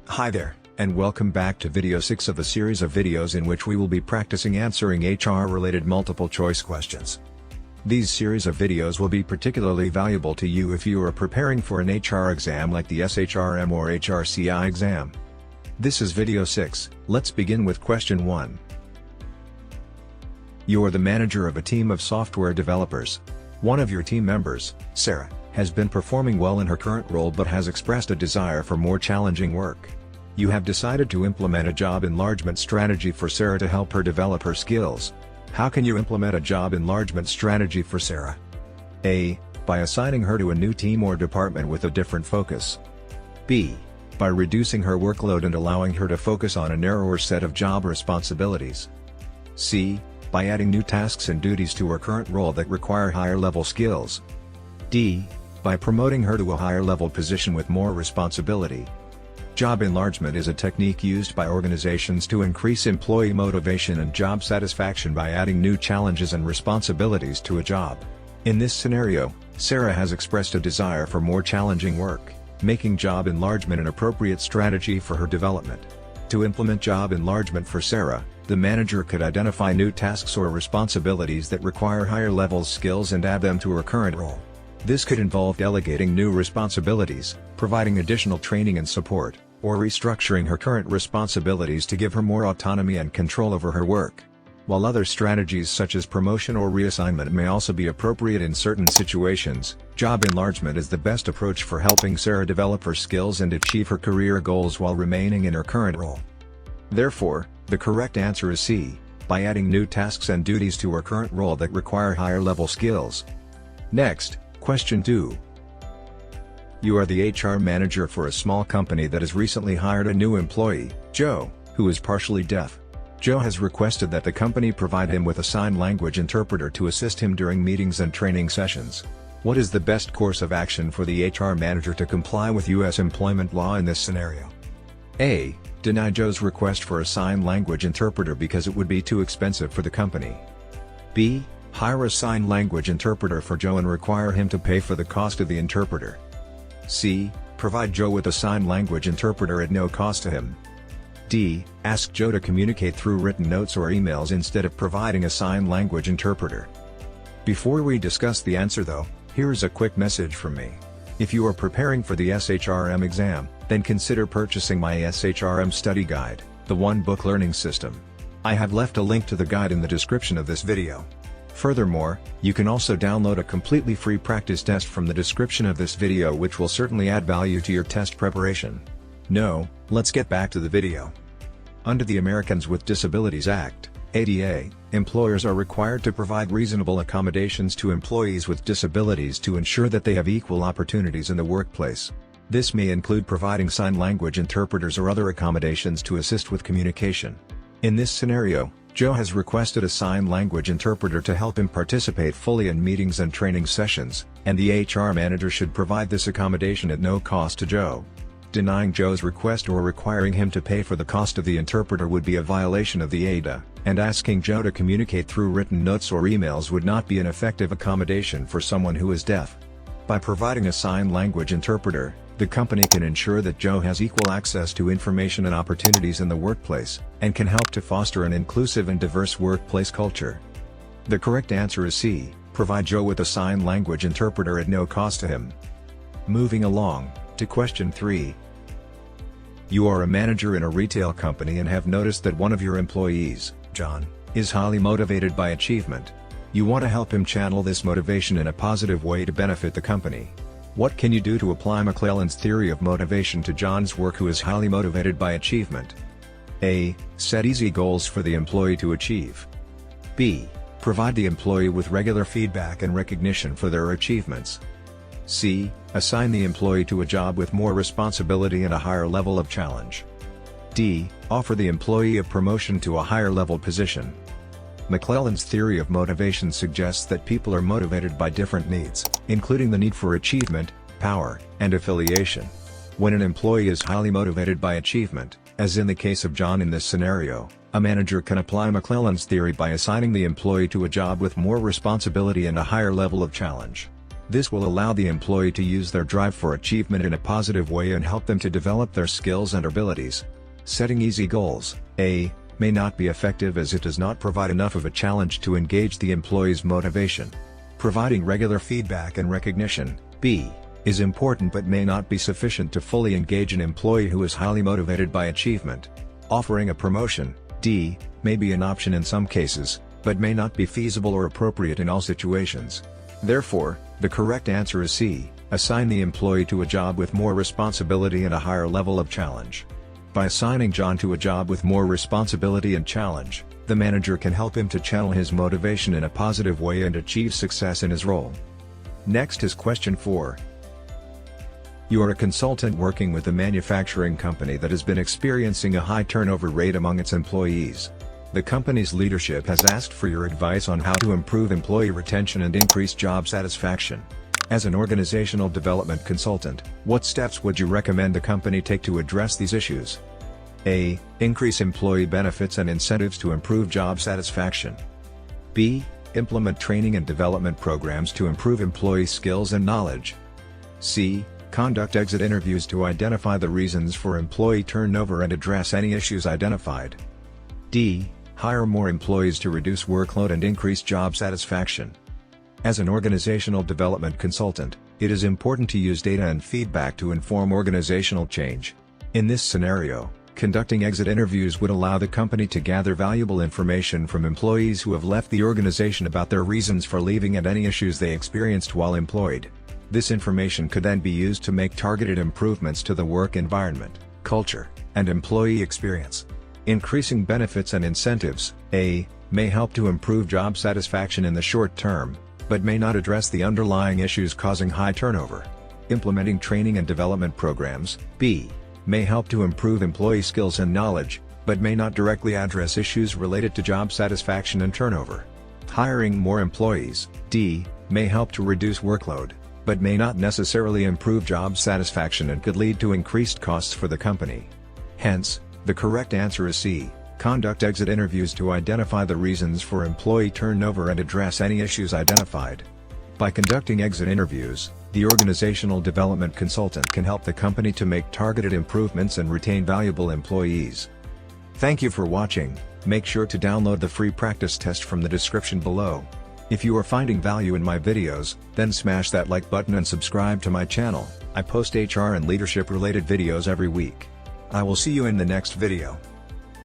Hi there, and welcome back to video 6 of a series of videos in which we will be practicing answering HR-related multiple-choice questions. These series of videos will be particularly valuable to you if you are preparing for an HR exam like the SHRM or HRCI exam. This is video 6, let's begin with question 1. You are the manager of a team of software developers. One of your team members, Sarah, has been performing well in her current role but has expressed a desire for more challenging work. You have decided to implement a job enlargement strategy for Sarah to help her develop her skills. How can you implement a job enlargement strategy for Sarah? A. By assigning her to a new team or department with a different focus. B. By reducing her workload and allowing her to focus on a narrower set of job responsibilities. C. By adding new tasks and duties to her current role that require higher-level skills. D. By promoting her to a higher-level position with more responsibility. Job enlargement is a technique used by organizations to increase employee motivation and job satisfaction by adding new challenges and responsibilities to a job. In this scenario, Sarah has expressed a desire for more challenging work, making job enlargement an appropriate strategy for her development. To implement job enlargement for Sarah, the manager could identify new tasks or responsibilities that require higher-level skills and add them to her current role. This could involve delegating new responsibilities, providing additional training and support, or restructuring her current responsibilities to give her more autonomy and control over her work. While other strategies such as promotion or reassignment may also be appropriate in certain situations, job enlargement is the best approach for helping Sarah develop her skills and achieve her career goals while remaining in her current role. Therefore, the correct answer is C, by adding new tasks and duties to her current role that require higher-level skills. Next, question 2. You are the HR manager for a small company that has recently hired a new employee, Joe, who is partially deaf. Joe has requested that the company provide him with a sign language interpreter to assist him during meetings and training sessions. What is the best course of action for the HR manager to comply with U.S. employment law in this scenario? A. Deny Joe's request for a sign language interpreter because it would be too expensive for the company. B. Hire a sign language interpreter for Joe and require him to pay for the cost of the interpreter. C. Provide Joe with a sign language interpreter at no cost to him. D. Ask Joe to communicate through written notes or emails instead of providing a sign language interpreter. Before we discuss the answer though, here's a quick message from me. If you are preparing for the SHRM exam, then consider purchasing my SHRM study guide, the one-book learning system. I have left a link to the guide in the description of this video. Furthermore, you can also download a completely free practice test from the description of this video which will certainly add value to your test preparation. Now, let's get back to the video. Under the Americans with Disabilities Act, ADA, employers are required to provide reasonable accommodations to employees with disabilities to ensure that they have equal opportunities in the workplace. This may include providing sign language interpreters or other accommodations to assist with communication. In this scenario, Joe has requested a sign language interpreter to help him participate fully in meetings and training sessions, and the HR manager should provide this accommodation at no cost to Joe. Denying Joe's request or requiring him to pay for the cost of the interpreter would be a violation of the ADA, and asking Joe to communicate through written notes or emails would not be an effective accommodation for someone who is deaf. By providing a sign language interpreter, the company can ensure that Joe has equal access to information and opportunities in the workplace, and can help to foster an inclusive and diverse workplace culture. The correct answer is C, provide Joe with a sign language interpreter at no cost to him. Moving along, to question 3. You are a manager in a retail company and have noticed that one of your employees, John, is highly motivated by achievement. You want to help him channel this motivation in a positive way to benefit the company. What can you do to apply McClelland's theory of motivation to John's work who is highly motivated by achievement? A. Set easy goals for the employee to achieve. B. Provide the employee with regular feedback and recognition for their achievements. C. Assign the employee to a job with more responsibility and a higher level of challenge. D. Offer the employee a promotion to a higher level position. McClelland's theory of motivation suggests that people are motivated by different needs, including the need for achievement, power, and affiliation. When an employee is highly motivated by achievement, as in the case of John in this scenario, a manager can apply McClelland's theory by assigning the employee to a job with more responsibility and a higher level of challenge. This will allow the employee to use their drive for achievement in a positive way and help them to develop their skills and abilities. Setting easy goals, A, may not be effective as it does not provide enough of a challenge to engage the employee's motivation. Providing regular feedback and recognition, B, is important but may not be sufficient to fully engage an employee who is highly motivated by achievement. Offering a promotion, D, may be an option in some cases, but may not be feasible or appropriate in all situations. Therefore, the correct answer is C, assign the employee to a job with more responsibility and a higher level of challenge. By assigning John to a job with more responsibility and challenge, the manager can help him to channel his motivation in a positive way and achieve success in his role. Next is question 4. You are a consultant working with a manufacturing company that has been experiencing a high turnover rate among its employees. The company's leadership has asked for your advice on how to improve employee retention and increase job satisfaction. As an organizational development consultant, what steps would you recommend the company take to address these issues? A. Increase employee benefits and incentives to improve job satisfaction. B. Implement training and development programs to improve employee skills and knowledge. C. Conduct exit interviews to identify the reasons for employee turnover and address any issues identified. D. Hire more employees to reduce workload and increase job satisfaction. As an organizational development consultant, it is important to use data and feedback to inform organizational change. In this scenario, conducting exit interviews would allow the company to gather valuable information from employees who have left the organization about their reasons for leaving and any issues they experienced while employed. This information could then be used to make targeted improvements to the work environment, culture, and employee experience. Increasing benefits and incentives, A, may help to improve job satisfaction in the short term, but may not address the underlying issues causing high turnover. Implementing training and development programs, B, may help to improve employee skills and knowledge, but may not directly address issues related to job satisfaction and turnover. Hiring more employees, D, may help to reduce workload, but may not necessarily improve job satisfaction and could lead to increased costs for the company. Hence, the correct answer is C, conduct exit interviews to identify the reasons for employee turnover and address any issues identified. By conducting exit interviews, the organizational development consultant can help the company to make targeted improvements and retain valuable employees. Thank you for watching. Make sure to download the free practice test from the description below. If you are finding value in my videos, then smash that like button and subscribe to my channel. I post HR and leadership related videos every week. I will see you in the next video.